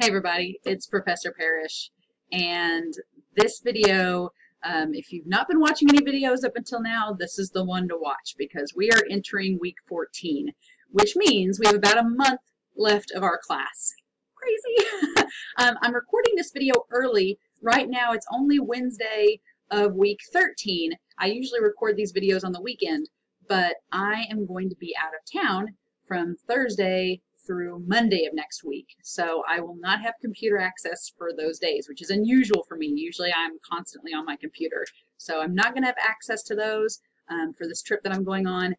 Hey everybody, it's Professor Parish, and this video, if you've not been watching any videos up until now, this is the one to watch because we are entering week 14, which means we have about a month left of our class. Crazy! I'm recording this video early. Right now it's only Wednesday of week 13. I usually record these videos on the weekend, but I am going to be out of town from Thursday through Monday of next week. So I will not have computer access for those days, which is unusual for me. Usually I'm constantly on my computer. So I'm not going to have access to those for this trip that I'm going on,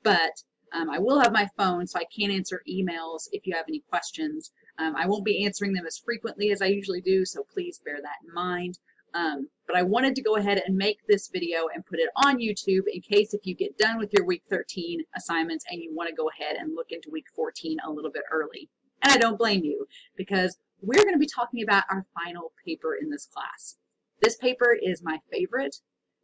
but I will have my phone so I can answer emails if you have any questions. I won't be answering them as frequently as I usually do, so please bear that in mind. But I wanted to go ahead and make this video and put it on YouTube in case if you get done with your week 13 assignments and you want to go ahead and look into week 14 a little bit early. And I don't blame you because we're going to be talking about our final paper in this class. This paper is my favorite.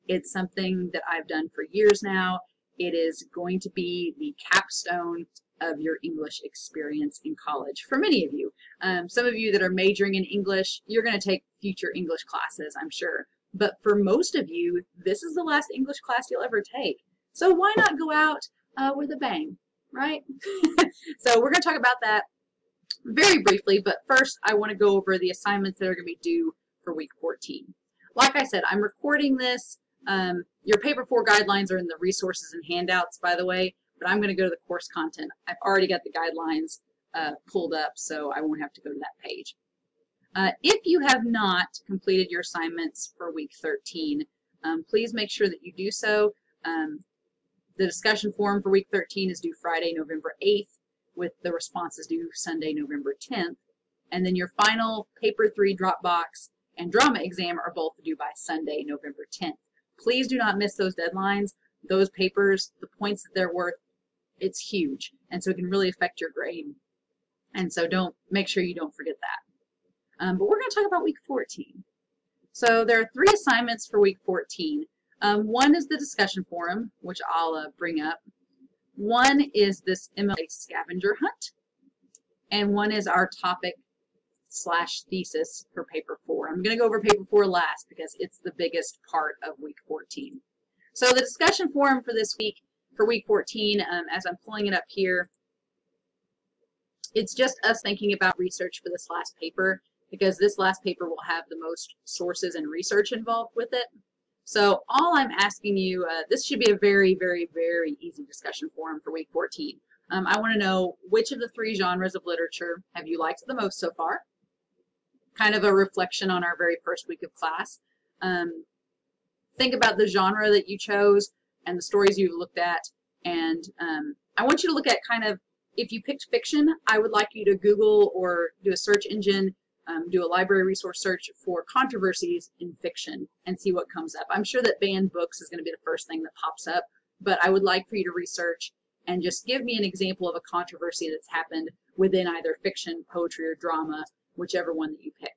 It's something that I've done for years now. It is going to be the capstone of your English experience in college for many of you. Some of you that are majoring in English, you're going to take future English classes, I'm sure. But for most of you, this is the last English class you'll ever take. So why not go out with a bang, right? So we're going to talk about that very briefly, but first I want to go over the assignments that are going to be due for week 14. Like I said, I'm recording this. Your paper 4 guidelines are in the resources and handouts, by the way, but I'm going to go to the course content. I've already got the guidelines pulled up, so I won't have to go to that page. If you have not completed your assignments for week 13, please make sure that you do so. The discussion forum for week 13 is due Friday, November 8th, with the responses due Sunday, November 10th. And then your final paper 3 Dropbox and drama exam are both due by Sunday, November 10th. Please do not miss those deadlines. Those papers, the points that they're worth, it's huge. And so it can really affect your grade. And so make sure you don't forget that. But we're going to talk about week 14. So there are 3 assignments for week 14. One is the discussion forum, which I'll bring up. One is this MLA scavenger hunt. And one is our topic/thesis for paper 4. I'm going to go over paper 4 last because it's the biggest part of week 14. So the discussion forum for this week, for week 14, as I'm pulling it up here, it's just us thinking about research for this last paper, because this last paper will have the most sources and research involved with it. So all I'm asking you, this should be a very, very, very easy discussion forum for week 14. I want to know which of the 3 genres of literature have you liked the most so far? Kind of a reflection on our very first week of class. Think about the genre that you chose and the stories you've looked at, and I want you to look at kind of, if you picked fiction, I would like you to Google or do a search engine, do a library resource search for controversies in fiction and see what comes up. I'm sure that banned books is going to be the first thing that pops up, but I would like for you to research and just give me an example of a controversy that's happened within either fiction, poetry, or drama, whichever one that you pick.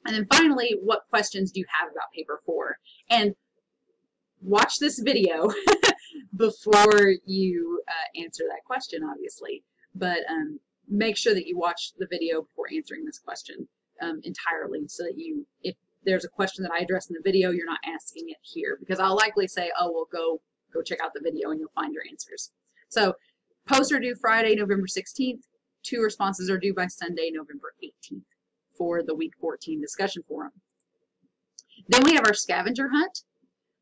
And then finally, what questions do you have about paper 4? And watch this video before you answer that question, obviously. But make sure that you watch the video before answering this question entirely, so that if there's a question that I address in the video, you're not asking it here, because I'll likely say, oh, well, go check out the video and you'll find your answers. So posts are due Friday, November 16th. 2 responses are due by Sunday, November 18th for the week 14 discussion forum. Then we have our scavenger hunt.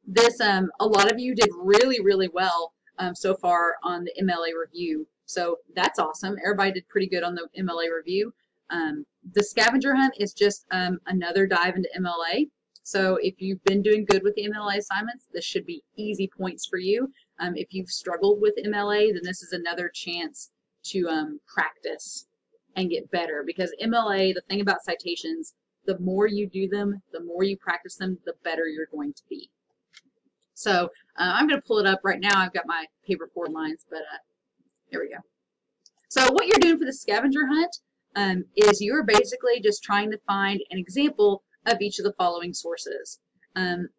This, a lot of you did really, really well so far on the MLA review. So that's awesome. Everybody did pretty good on the MLA review. The scavenger hunt is just another dive into MLA. So if you've been doing good with the MLA assignments, this should be easy points for you. If you've struggled with MLA, then this is another chance to practice and get better, because MLA, the thing about citations, the more you do them, the more you practice them, the better you're going to be. So I'm going to pull it up right now. I've got my paper 4 lines, but here we go. So what you're doing for the scavenger hunt is you're basically just trying to find an example of each of the following sources. And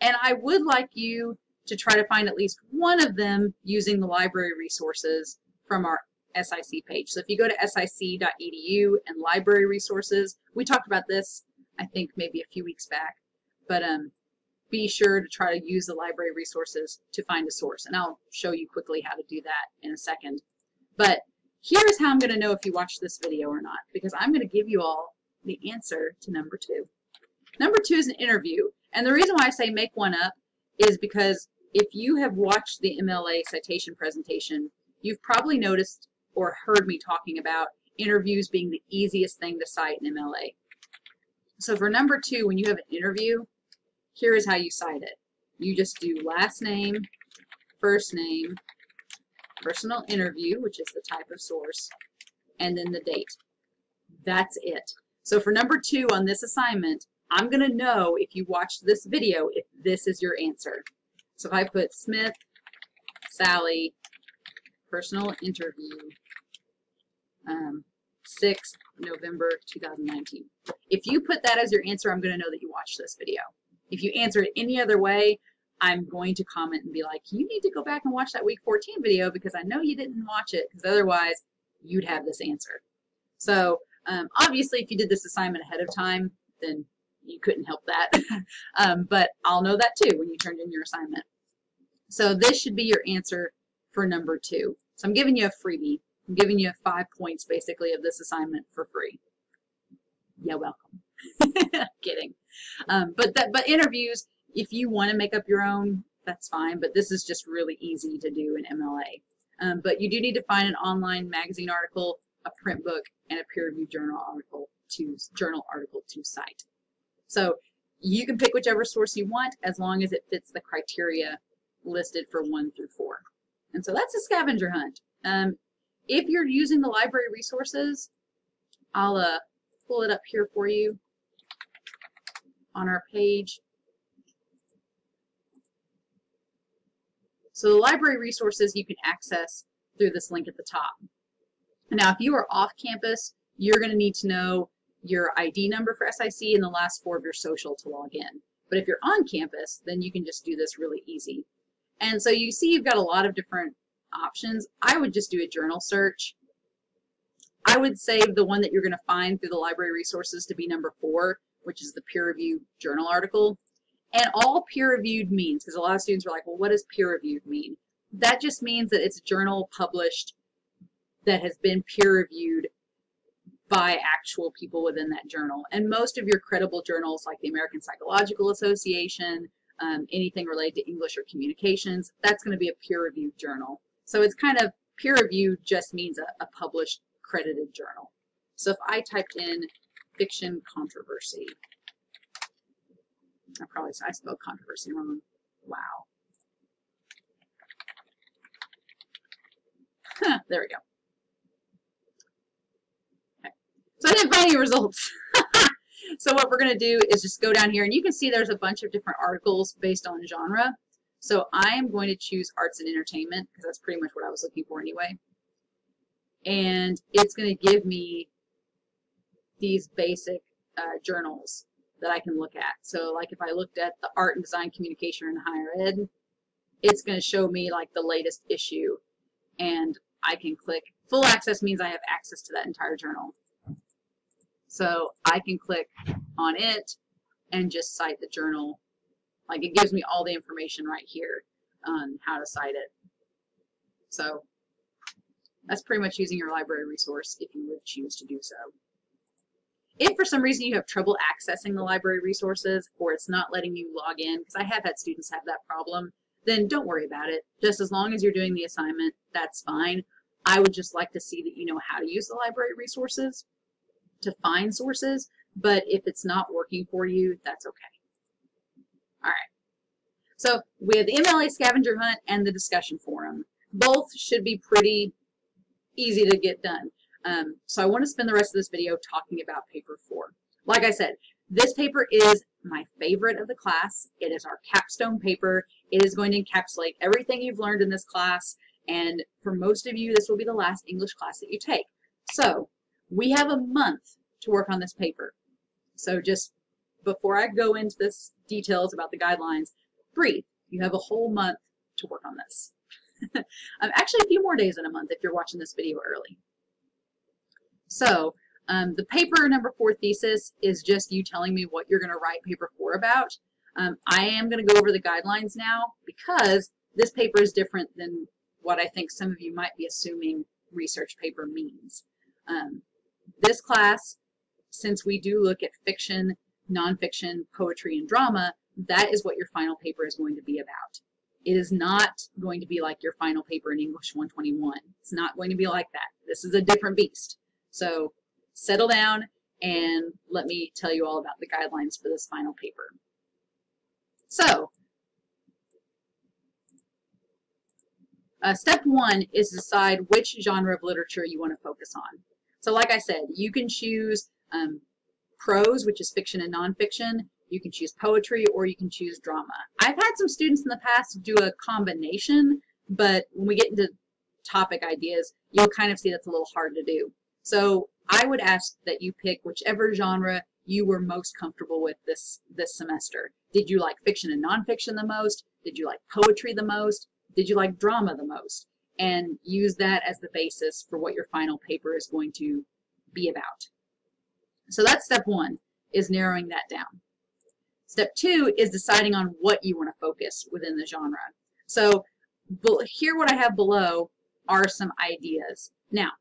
I would like you to try to find at least one of them using the library resources from our SIC page. So if you go to sic.edu and library resources, we talked about this, I think maybe a few weeks back, but be sure to try to use the library resources to find a source. And I'll show you quickly how to do that in a second. But here's how I'm going to know if you watched this video or not, because I'm going to give you all the answer to number 2. Number 2 is an interview. And the reason why I say make one up is because if you have watched the MLA citation presentation, you've probably noticed or heard me talking about interviews being the easiest thing to cite in MLA. So for number 2, when you have an interview, here is how you cite it. You just do last name, first name, personal interview, which is the type of source, and then the date. That's it. So for number 2 on this assignment, I'm going to know if you watched this video if this is your answer. So if I put Smith, Sally, personal interview, 6th November 2019. If you put that as your answer, I'm going to know that you watched this video. If you answer it any other way, I'm going to comment and be like, you need to go back and watch that week 14 video because I know you didn't watch it, because otherwise you'd have this answer. So obviously if you did this assignment ahead of time, then you couldn't help that. But I'll know that too when you turned in your assignment. So this should be your answer for number 2. So I'm giving you a freebie. I'm giving you 5 points basically of this assignment for free. You're welcome. Kidding. But interviews, if you want to make up your own, that's fine. But this is just really easy to do in MLA. But you do need to find an online magazine article, a print book, and a peer-reviewed journal article to cite. So you can pick whichever source you want as long as it fits the criteria listed for 1 through 4. And so that's a scavenger hunt. If you're using the library resources, I'll pull it up here for you on our page. So the library resources you can access through this link at the top. Now, if you are off campus, you're going to need to know your ID number for SIC and the last 4 of your social to log in. But if you're on campus, then you can just do this really easy. And so you see you've got a lot of different options. I would just do a journal search. I would save the one that you're going to find through the library resources to be number 4, which is the peer-reviewed journal article. And all peer-reviewed means, because a lot of students are like, well, what does peer-reviewed mean? That just means that it's a journal published that has been peer-reviewed by actual people within that journal. And most of your credible journals, like the American Psychological Association, anything related to English or communications, that's going to be a peer-reviewed journal. So it's kind of peer-reviewed just means a published, credited journal. So if I typed in fiction controversy, I spelled controversy wrong. Wow. Huh, there we go. Okay. So I didn't find any results. So what we're going to do is just go down here, and you can see there's a bunch of different articles based on genre. So I am going to choose arts and entertainment because that's pretty much what I was looking for anyway. And it's going to give me these basic journals that I can look at. So like if I looked at the art and design communication in higher ed, it's going to show me like the latest issue, and I can click. Full access means I have access to that entire journal. So I can click on it and just cite the journal. Like it gives me all the information right here on how to cite it. So that's pretty much using your library resource if you would choose to do so. If for some reason you have trouble accessing the library resources or it's not letting you log in, because I have had students have that problem, then don't worry about it. Just as long as you're doing the assignment, that's fine. I would just like to see that you know how to use the library resources to find sources, but if it's not working for you, that's okay. All right. So we have the MLA scavenger hunt and the discussion forum. Both should be pretty easy to get done. So I want to spend the rest of this video talking about paper 4. Like I said, this paper is my favorite of the class. It is our capstone paper. It is going to encapsulate everything you've learned in this class, and for most of you, this will be the last English class that you take. So we have a month to work on this paper. So just before I go into this details about the guidelines, breathe. You have a whole month to work on this. Actually, a few more days in a month if you're watching this video early. So the paper number 4 thesis is just you telling me what you're going to write paper 4 about. I am going to go over the guidelines now because this paper is different than what I think some of you might be assuming research paper means. This class, since we do look at fiction, nonfiction, poetry, and drama, that is what your final paper is going to be about. It is not going to be like your final paper in English 121. It's not going to be like that. This is a different beast. So settle down and let me tell you all about the guidelines for this final paper. So, step 1 is to decide which genre of literature you want to focus on. So like I said, you can choose prose, which is fiction and nonfiction. You can choose poetry, or you can choose drama. I've had some students in the past do a combination, but when we get into topic ideas, you'll kind of see that's a little hard to do. So I would ask that you pick whichever genre you were most comfortable with this semester. Did you like fiction and nonfiction the most? Did you like poetry the most? Did you like drama the most? And use that as the basis for what your final paper is going to be about. So that's step 1, is narrowing that down. Step 2 is deciding on what you want to focus within the genre. So here what I have below are some ideas. Now,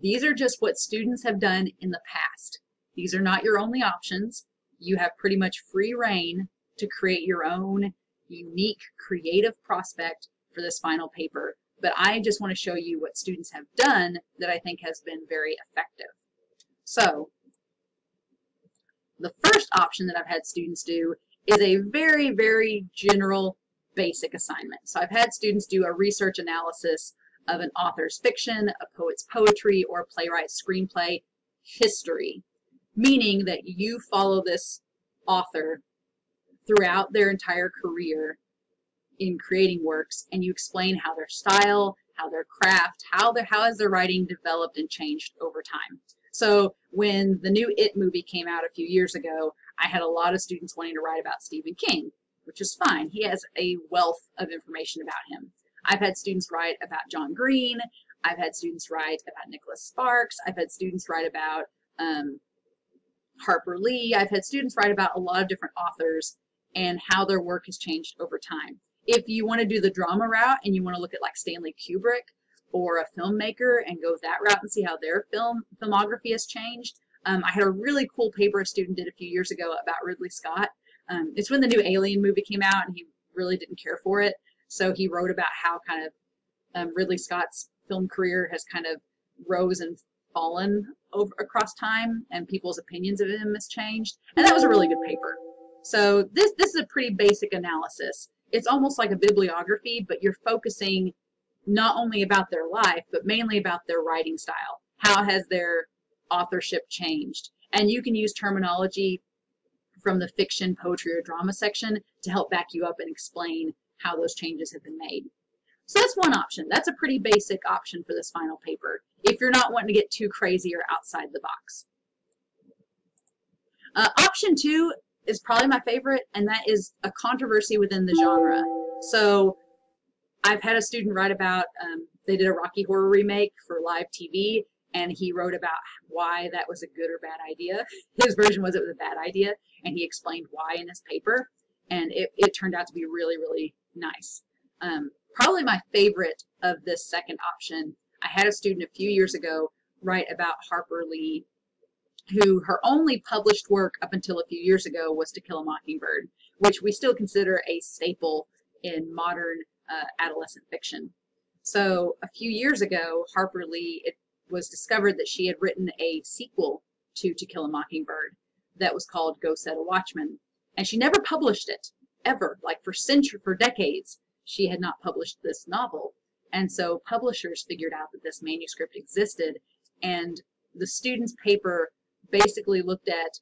these are just what students have done in the past. These are not your only options. You have pretty much free reign to create your own unique creative prospect for this final paper. But I just want to show you what students have done that I think has been very effective. So the first option that I've had students do is a very, very general basic assignment. So I've had students do a research analysis of an author's fiction, a poet's poetry, or a playwright's screenplay history, meaning that you follow this author throughout their entire career in creating works, and you explain how their style, how their craft, how has their writing developed and changed over time. So when the new It movie came out a few years ago, I had a lot of students wanting to write about Stephen King, which is fine. He has a wealth of information about him. I've had students write about John Green. I've had students write about Nicholas Sparks. I've had students write about Harper Lee. I've had students write about a lot of different authors and how their work has changed over time. If you want to do the drama route and you want to look at like Stanley Kubrick or a filmmaker and go that route and see how their filmography has changed, I had a really cool paper a student did a few years ago about Ridley Scott. It's when the new Alien movie came out and he really didn't care for it. So he wrote about how kind of Ridley Scott's film career has kind of rose and fallen across time, and people's opinions of him has changed. And that was a really good paper. So this is a pretty basic analysis. It's almost like a bibliography, but you're focusing not only about their life, but mainly about their writing style. How has their authorship changed? And you can use terminology from the fiction, poetry, or drama section to help back you up and explain how those changes have been made. So that's one option. That's a pretty basic option for this final paper, if you're not wanting to get too crazy or outside the box. Option 2 is probably my favorite, and that is a controversy within the genre. So I've had a student write about, they did a Rocky Horror remake for live TV, and he wrote about why that was a good or bad idea. His version was it was a bad idea, and he explained why in his paper, and it turned out to be really, really nice. Probably my favorite of this second option, I had a student a few years ago write about Harper Lee, who her only published work up until a few years ago was To Kill a Mockingbird, which we still consider a staple in modern adolescent fiction. So a few years ago, Harper Lee, it was discovered that she had written a sequel to Kill a Mockingbird that was called Go Set a Watchman, and she never published it, ever. Like for decades, she had not published this novel. And so publishers figured out that this manuscript existed, and the student's paper basically looked at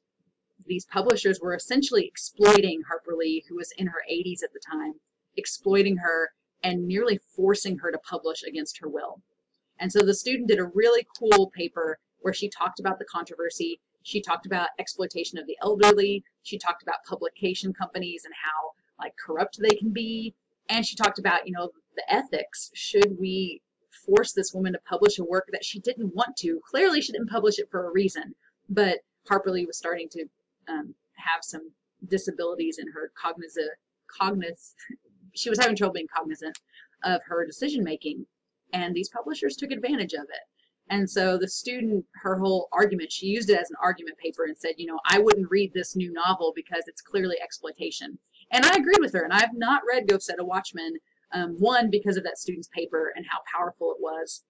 these publishers were essentially exploiting Harper Lee, who was in her 80s at the time, exploiting her and nearly forcing her to publish against her will. And so the student did a really cool paper where she talked about the controversy. She talked about exploitation of the elderly. She talked about publication companies and how like corrupt they can be. And she talked about, you know, the ethics. Should we force this woman to publish a work that she didn't want to? Clearly she didn't publish it for a reason, but Harper Lee was starting to have some disabilities in her she was having trouble being cognizant of her decision making, and these publishers took advantage of it. And so the student, her whole argument, she used it as an argument paper and said, you know, I wouldn't read this new novel because it's clearly exploitation. And I agreed with her, and I've not read Go Set a Watchman, one, because of that student's paper and how powerful it was,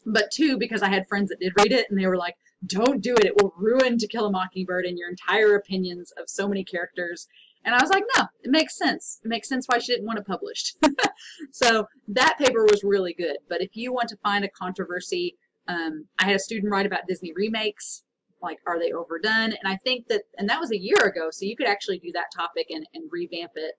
but two, because I had friends that did read it, and they were like, don't do it. It will ruin To Kill a Mockingbird and your entire opinions of so many characters. And I was like, no, it makes sense. It makes sense why she didn't want it published. So that paper was really good. But if you want to find a controversy, I had a student write about Disney remakes, like, are they overdone? And I think that, and that was a year ago, so you could actually do that topic and revamp it.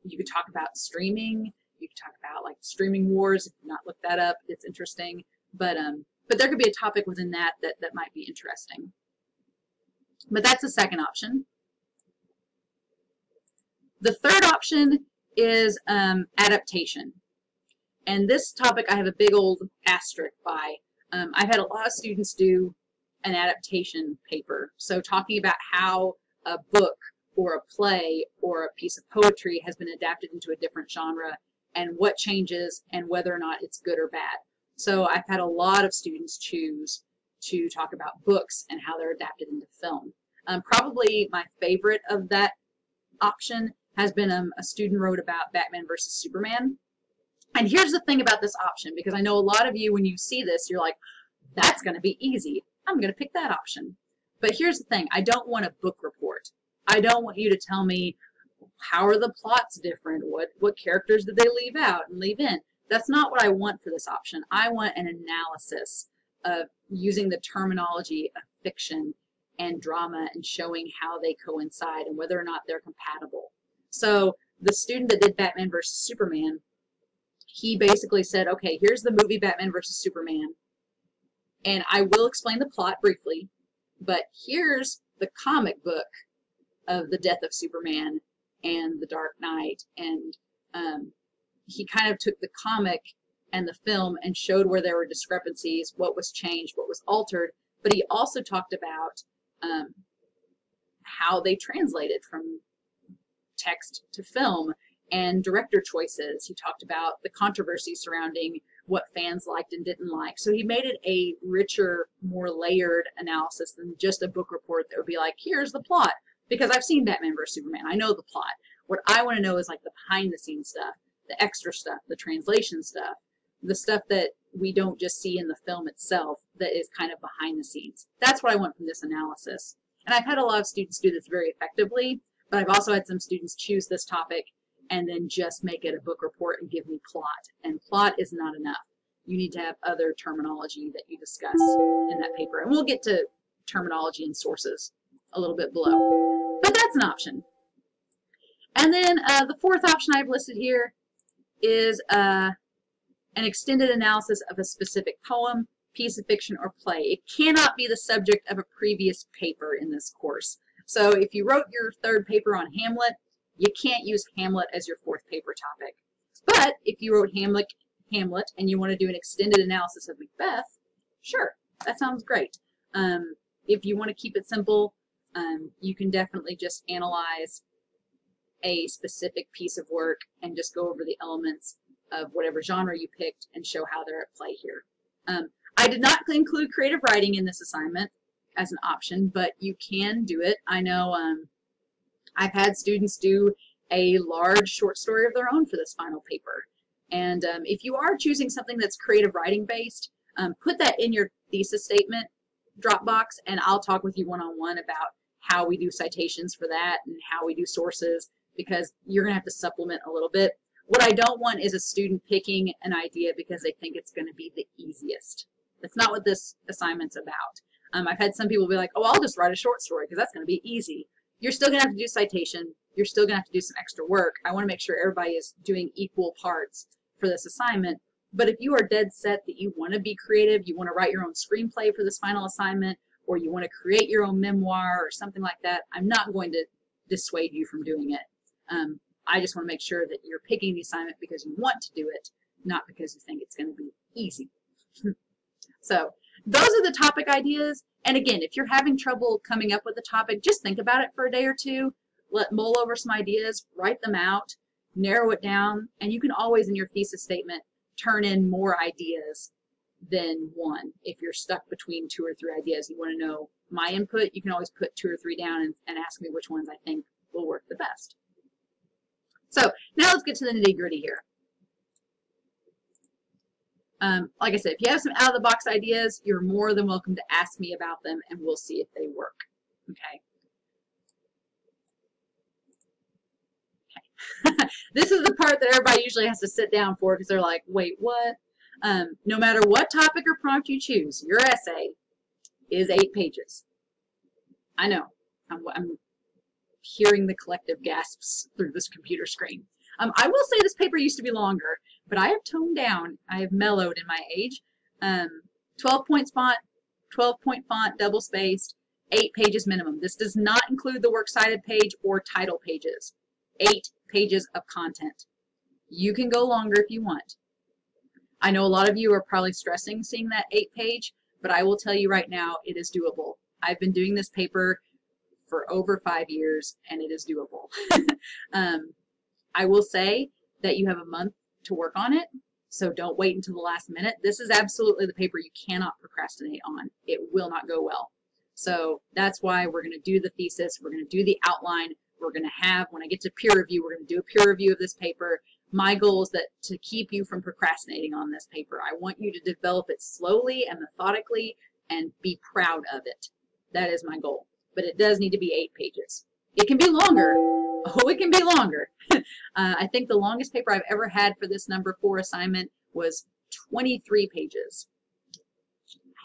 You could talk about streaming. You could talk about, like, streaming wars. If you've not looked that up, it's interesting. But there could be a topic within that might be interesting. But that's the second option. The third option is adaptation. And this topic I have a big old asterisk by. I've had a lot of students do an adaptation paper. So talking about how a book or a play or a piece of poetry has been adapted into a different genre and what changes and whether or not it's good or bad. So I've had a lot of students choose to talk about books and how they're adapted into film. Probably my favorite of that option has been a student wrote about Batman versus Superman. And here's the thing about this option, because I know a lot of you, when you see this, you're like, that's going to be easy. I'm going to pick that option. But here's the thing. I don't want a book report. I don't want you to tell me, how are the plots different? What characters did they leave out and leave in? That's not what I want for this option. I want an analysis of using the terminology of fiction and drama and showing how they coincide and whether or not they're compatible. So the student that did Batman versus Superman, he basically said, okay, here's the movie Batman versus Superman, and I will explain the plot briefly, but here's the comic book of the death of Superman and the Dark Knight, and he kind of took the comic and the film and showed where there were discrepancies, what was changed, what was altered, but he also talked about how they translated from text to film and director choices. He talked about the controversy surrounding what fans liked and didn't like. So he made it a richer, more layered analysis than just a book report that would be like, here's the plot. Because I've seen Batman vs. Superman. I know the plot. What I want to know is like the behind the scenes stuff, the extra stuff, the translation stuff, the stuff that we don't just see in the film itself that is kind of behind the scenes. That's what I want from this analysis. And I've had a lot of students do this very effectively, but I've also had some students choose this topic and then just make it a book report and give me plot. And plot is not enough. You need to have other terminology that you discuss in that paper. And we'll get to terminology and sources a little bit below. But that's an option. And then the fourth option I've listed here is an extended analysis of a specific poem, piece of fiction, or play. It cannot be the subject of a previous paper in this course. So if you wrote your third paper on Hamlet, you can't use Hamlet as your fourth paper topic. But if you wrote Hamlet and you want to do an extended analysis of Macbeth, sure, that sounds great. If you want to keep it simple, you can definitely just analyze a specific piece of work and just go over the elements of whatever genre you picked and show how they're at play here. I did not include creative writing in this assignment as an option, but you can do it. I know I've had students do a large short story of their own for this final paper. And if you are choosing something that's creative writing based, put that in your thesis statement Dropbox, and I'll talk with you one-on-one about how we do citations for that and how we do sources, because you're going to have to supplement a little bit. What I don't want is a student picking an idea because they think it's going to be the easiest. That's not what this assignment's about. I've had some people be like, oh, I'll just write a short story because that's going to be easy. You're still going to have to do citation. You're still going to have to do some extra work. I want to make sure everybody is doing equal parts for this assignment. But if you are dead set that you want to be creative, you want to write your own screenplay for this final assignment, or you want to create your own memoir or something like that, I'm not going to dissuade you from doing it. I just want to make sure that you're picking the assignment because you want to do it, not because you think it's going to be easy. So those are the topic ideas. And again, if you're having trouble coming up with a topic, just think about it for a day or two. Mull over some ideas, write them out, narrow it down, and you can always in your thesis statement turn in more ideas than one. If you're stuck between 2 or 3 ideas, you want to know my input, you can always put 2 or 3 down and ask me which ones I think will work the best. So now let's get to the nitty-gritty here. Like I said, if you have some out-of-the-box ideas, you're more than welcome to ask me about them, and we'll see if they work. Okay. This is the part that everybody usually has to sit down for because they're like, wait, what? No matter what topic or prompt you choose, your essay is 8 pages. I know. I'm hearing the collective gasps through this computer screen. I will say this paper used to be longer, but I have toned down. I have mellowed in my age. 12-point font, 12-point font, double-spaced, 8 pages minimum. This does not include the works cited page or title pages. 8 pages of content. You can go longer if you want. I know a lot of you are probably stressing seeing that 8-page, but I will tell you right now, it is doable. I've been doing this paper for over 5 years, and it is doable. I will say that you have a month to work on it, so don't wait until the last minute. This is absolutely the paper you cannot procrastinate on. It will not go well. So that's why we're going to do the thesis, we're going to do the outline, we're going to have, when I get to peer review, we're going to do a peer review of this paper. My goal is that to keep you from procrastinating on this paper. I want you to develop it slowly and methodically and be proud of it. That is my goal. But it does need to be 8 pages. It can be longer. Oh, it can be longer. I think the longest paper I've ever had for this number 4 assignment was 23 pages.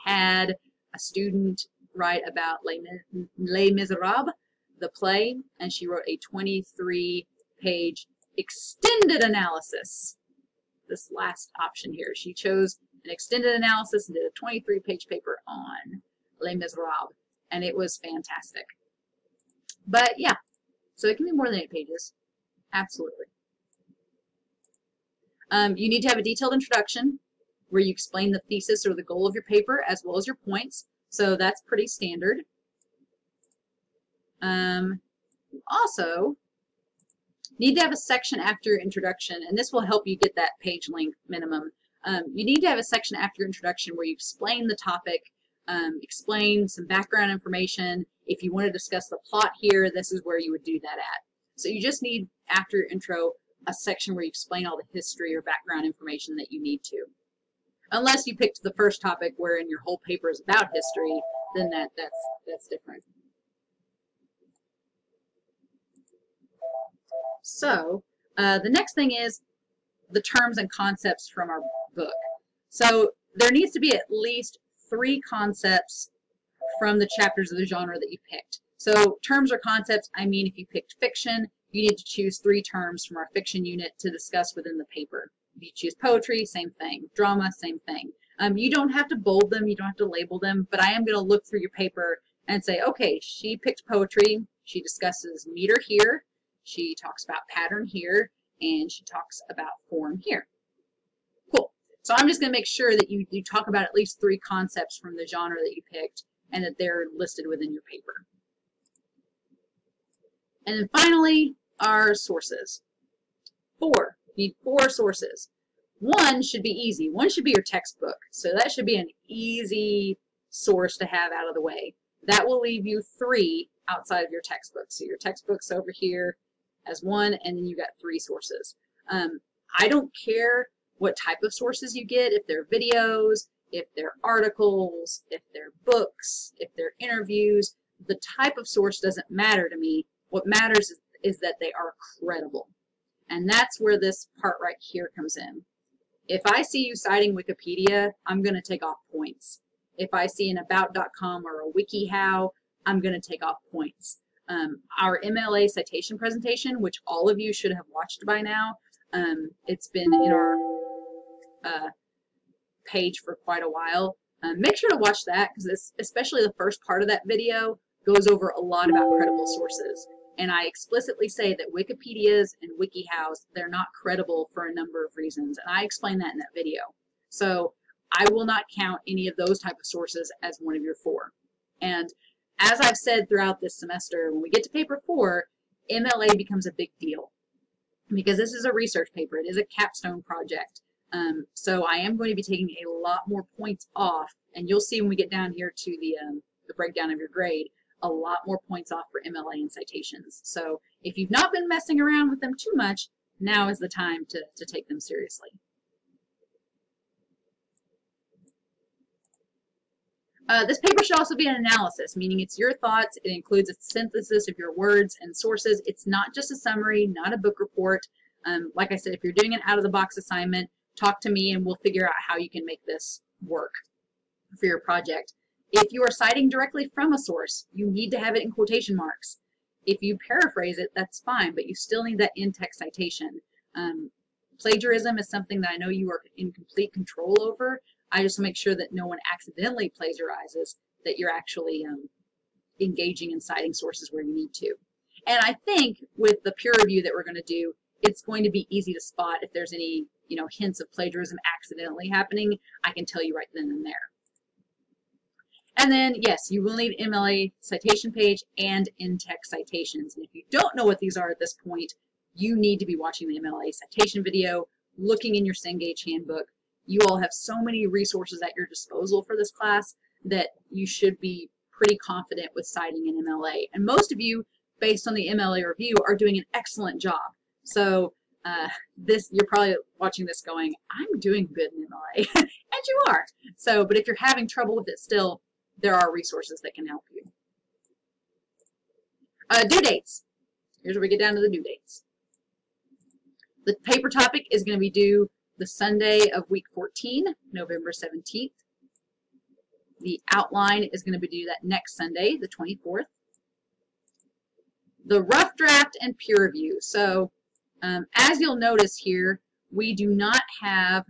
I had a student write about Les Miserables, the play, and she wrote a 23-page extended analysis. This last option here. She chose an extended analysis and did a 23-page paper on Les Miserables, and it was fantastic. But yeah, so it can be more than 8 pages. Absolutely. You need to have a detailed introduction where you explain the thesis or the goal of your paper as well as your points. So that's pretty standard. Also, need to have a section after your introduction, and this will help you get that page length minimum. You need to have a section after your introduction where you explain the topic, explain some background information. If you want to discuss the plot here, this is where you would do that at. So you just need, after your intro, a section where you explain all the history or background information that you need to. Unless you picked the first topic wherein your whole paper is about history, then that's different. So the next thing is the terms and concepts from our book. So there needs to be at least 3 concepts from the chapters of the genre that you picked. So terms or concepts, I mean if you picked fiction, you need to choose 3 terms from our fiction unit to discuss within the paper. If you choose poetry, same thing. Drama, same thing. You don't have to bold them, you don't have to label them, but I am going to look through your paper and say, okay, she picked poetry, she discusses meter here, she talks about pattern here, and she talks about form here. Cool. So I'm just going to make sure that you talk about at least 3 concepts from the genre that you picked and that they're listed within your paper. And then finally, our sources. 4. You need 4 sources. 1 should be easy. 1 should be your textbook. So that should be an easy source to have out of the way. That will leave you 3 outside of your textbook. So your textbook's over here as 1, and then you got 3 sources. I don't care what type of sources you get, if they're videos, if they're articles, if they're books, if they're interviews. The type of source doesn't matter to me. What matters is that they are credible. And that's where this part right here comes in. If I see you citing Wikipedia, I'm going to take off points. If I see an about.com or a WikiHow, I'm going to take off points. Our MLA citation presentation, which all of you should have watched by now, it's been in our page for quite a while. Make sure to watch that because especially the first part of that video goes over a lot about credible sources. And I explicitly say that Wikipedias and WikiHows, they're not credible for a number of reasons. And I explain that in that video. So I will not count any of those type of sources as one of your 4. And as I've said throughout this semester, when we get to paper 4, MLA becomes a big deal because this is a research paper. It is a capstone project. So I am going to be taking a lot more points off, and you'll see when we get down here to the breakdown of your grade, a lot more points off for MLA and citations. So if you've not been messing around with them too much, now is the time to take them seriously. This paper should also be an analysis, meaning it's your thoughts. It includes a synthesis of your words and sources. It's not just a summary, not a book report. Like I said, if you're doing an out-of-the-box assignment, talk to me and we'll figure out how you can make this work for your project. If you are citing directly from a source, you need to have it in quotation marks. If you paraphrase it, that's fine, but you still need that in-text citation. Plagiarism is something that I know you are in complete control over. I just make sure that no one accidentally plagiarizes, that you're actually engaging in citing sources where you need to. And I think with the peer review that we're going to do, it's going to be easy to spot if there's any hints of plagiarism accidentally happening. I can tell you right then and there. And then, yes, you will need MLA citation page and in-text citations. And if you don't know what these are at this point, you need to be watching the MLA citation video, looking in your Cengage handbook. You all have so many resources at your disposal for this class that you should be pretty confident with citing an MLA. And most of you, based on the MLA review, are doing an excellent job. So you're probably watching this going, I'm doing good in MLA, and you are. So, but if you're having trouble with it still, there are resources that can help you. Due dates. Here's where we get down to the due dates. The paper topic is going to be due the Sunday of week 14, November 17th. The outline is going to be due that next Sunday, the 24th. The rough draft and peer review. So as you'll notice here, we do not have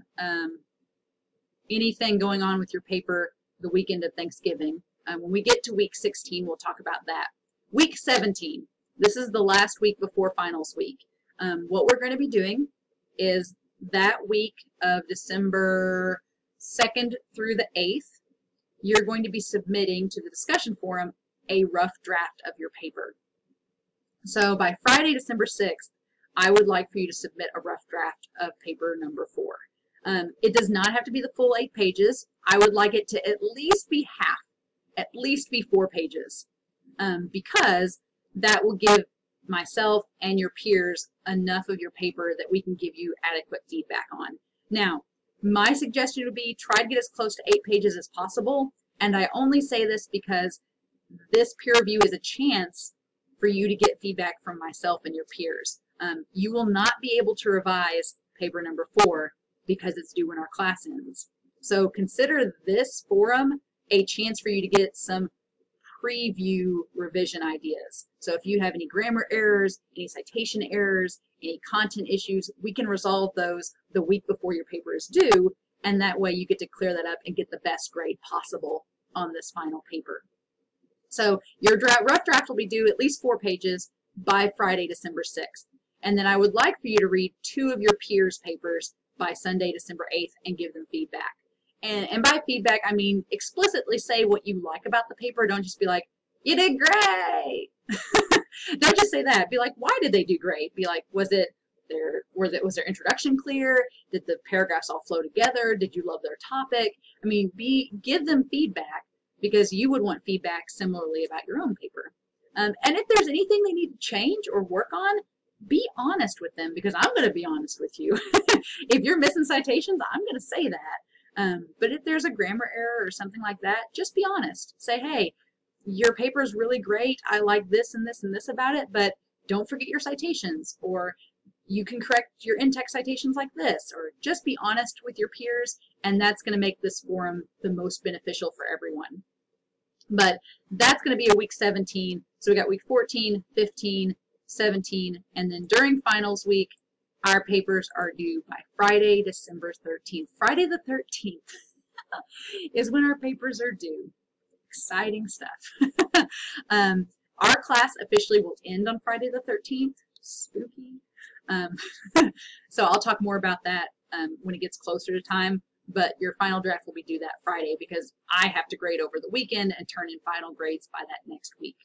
anything going on with your paper the weekend of Thanksgiving. When we get to week 16, we'll talk about that. Week 17, this is the last week before finals week. What we're going to be doing is that week of December 2nd through the 8th, you're going to be submitting to the discussion forum a rough draft of your paper. So by Friday, December 6th, I would like for you to submit a rough draft of paper number 4. It does not have to be the full 8 pages. I would like it to at least be half, at least be 4 pages, because that will give myself and your peers enough of your paper that we can give you adequate feedback on. Now, my suggestion would be try to get as close to 8 pages as possible, and I only say this because this peer review is a chance for you to get feedback from myself and your peers. You will not be able to revise paper number 4 because it's due when our class ends. So consider this forum a chance for you to get some preview revision ideas. So if you have any grammar errors, any citation errors, any content issues, we can resolve those the week before your paper is due, and that way you get to clear that up and get the best grade possible on this final paper. So your rough draft will be due at least 4 pages by Friday, December 6th. And then I would like for you to read 2 of your peers' papers by Sunday, December 8th and give them feedback. And by feedback, I mean explicitly say what you like about the paper. Don't just be like, you did great. Don't just say that. Be like, why did they do great? Be like, was their introduction clear? Did the paragraphs all flow together? Did you love their topic? I mean, give them feedback because you would want feedback similarly about your own paper. And if there's anything they need to change or work on, be honest with them because I'm going to be honest with you. If you're missing citations, I'm going to say that. But if there's a grammar error or something like that, just be honest. Say, hey, your paper is really great. I like this and this and this about it, but don't forget your citations. Or you can correct your in-text citations like this. Or just be honest with your peers, and that's going to make this forum the most beneficial for everyone. But that's going to be a week 17. So we got week 14, 15, 17, and then during finals week, our papers are due by Friday, December 13th. Friday the 13th is when our papers are due. Exciting stuff. Our class officially will end on Friday the 13th. Spooky. So I'll talk more about that when it gets closer to time, but your final draft will be due that Friday because I have to grade over the weekend and turn in final grades by that next week.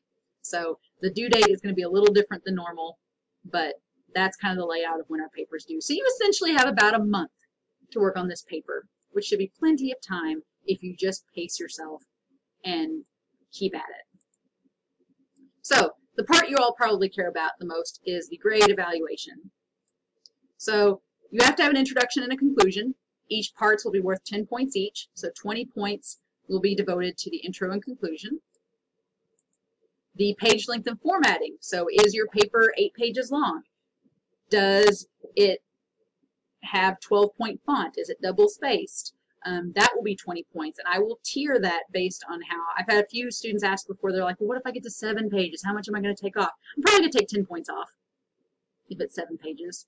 So the due date is going to be a little different than normal, but that's kind of the layout of when our papers due. So you essentially have about a month to work on this paper, which should be plenty of time if you just pace yourself and keep at it. So the part you all probably care about the most is the grade evaluation. So you have to have an introduction and a conclusion. Each parts will be worth 10 points each, so 20 points will be devoted to the intro and conclusion. The page length and formatting. So is your paper 8 pages long? Does it have 12-point font? Is it double spaced? That will be 20 points, and I will tier that based on how. I've had a few students ask before, they're like, well, what if I get to 7 pages? How much am I going to take off? I'm probably going to take 10 points off if it's 7 pages,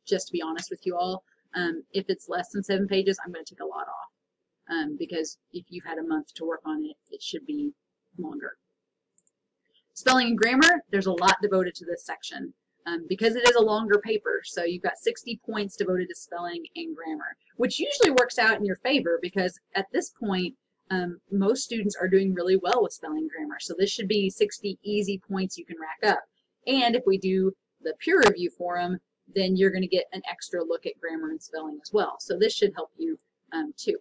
just to be honest with you all. If it's less than 7 pages, I'm going to take a lot off, because if you've had a month to work on it, it should be longer. Spelling and grammar, there's a lot devoted to this section. Because it is a longer paper, so you've got 60 points devoted to spelling and grammar, which usually works out in your favor because at this point, most students are doing really well with spelling and grammar. So this should be 60 easy points you can rack up. And if we do the peer review for them, then you're going to get an extra look at grammar and spelling as well. So this should help you too.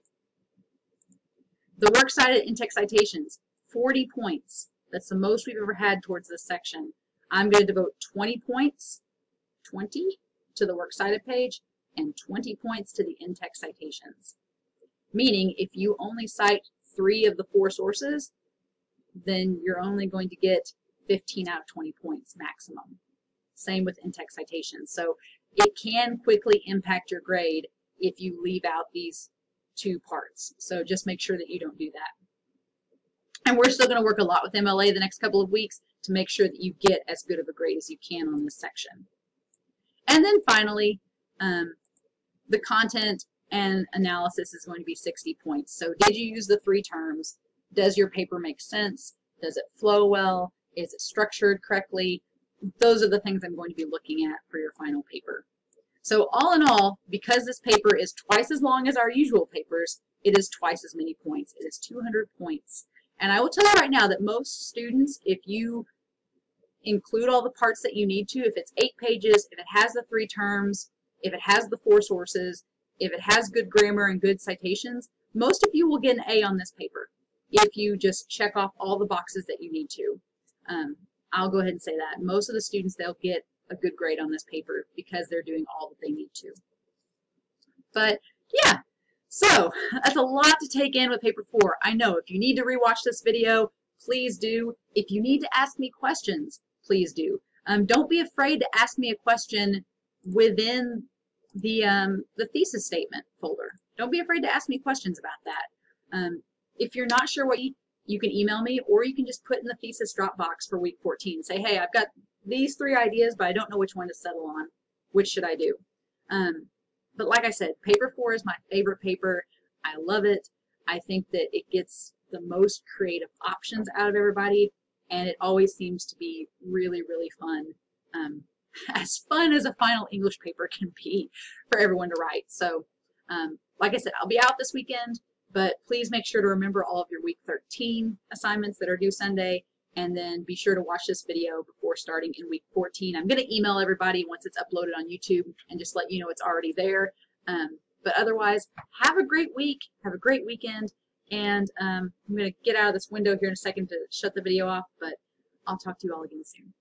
The works cited in-text citations, 40 points. That's the most we've ever had towards this section. I'm going to devote 20 points, 20 to the works cited page, and 20 points to the in-text citations. Meaning, if you only cite 3 of the 4 sources, then you're only going to get 15 out of 20 points maximum. Same with in-text citations. So it can quickly impact your grade if you leave out these 2 parts. So just make sure that you don't do that. And we're still going to work a lot with MLA the next couple of weeks to make sure that you get as good of a grade as you can on this section. And then finally, the content and analysis is going to be 60 points. So did you use the 3 terms? Does your paper make sense? Does it flow well? Is it structured correctly? Those are the things I'm going to be looking at for your final paper. So all in all, because this paper is twice as long as our usual papers, it is twice as many points. It is 200 points. And I will tell you right now that most students, if you include all the parts that you need to, if it's 8 pages, if it has the 3 terms, if it has the 4 sources, if it has good grammar and good citations, most of you will get an A on this paper if you just check off all the boxes that you need to. I'll go ahead and say that. Most of the students, they'll get a good grade on this paper because they're doing all that they need to. But yeah. So that's a lot to take in with paper 4. I know if you need to rewatch this video, please do. If you need to ask me questions, please do. Don't be afraid to ask me a question within the thesis statement folder. Don't be afraid to ask me questions about that. If you're not sure what you can email me, or you can just put in the thesis Dropbox for week 14. Say, hey, I've got these 3 ideas, but I don't know which one to settle on. Which should I do? But like I said, paper 4 is my favorite paper. I love it. I think that it gets the most creative options out of everybody, and it always seems to be really, really fun. As fun as a final English paper can be for everyone to write. So, like I said, I'll be out this weekend, but please make sure to remember all of your week 13 assignments that are due Sunday, and then be sure to watch this video before starting in week 14. I'm going to email everybody once it's uploaded on YouTube and just let you know it's already there. But otherwise, have a great week, have a great weekend, and I'm going to get out of this window here in a second to shut the video off, but I'll talk to you all again soon.